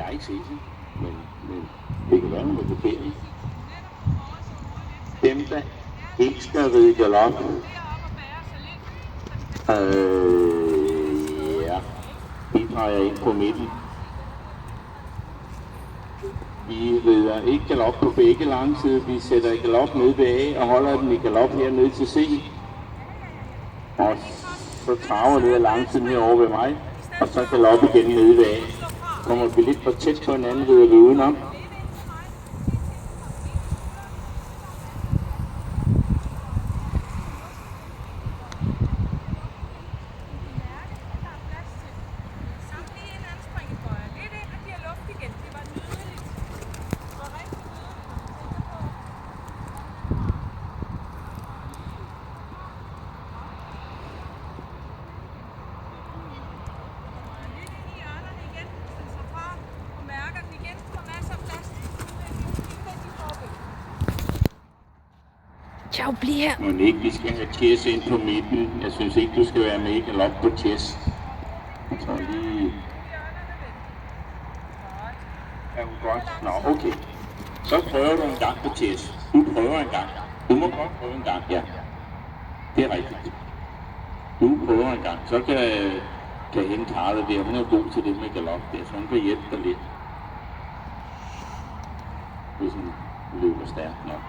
jeg ikke set det, men det kan være noget ferie. Dem, der ikke skal ride galop, ja, de drejer ind på midten. Vi rider ikke galop på begge langsider, vi sætter galop ned ved A og holder den i galop hernede til C. Og så traver ned ad langsiden herovre ved mig, og så galop igen nede ved A. Kommer vi lidt for tæt på hinanden, rider vi udenom. Ciao, bliv her. Men ikke, vi skal have Chess ind på midten. Jeg synes ikke, du skal være med i galop på Chess. Jeg tror lige... Er hun godt? Nå, okay. Så prøver du en gang på Chess. Du prøver en gang. Du må godt prøve en gang, ja. Det er rigtigt. Du prøver en gang. Så kan hende Karla der. Hun er god til det med galop der, så hun kan hjælpe dig lidt. Hvis hun løber stærkt nok.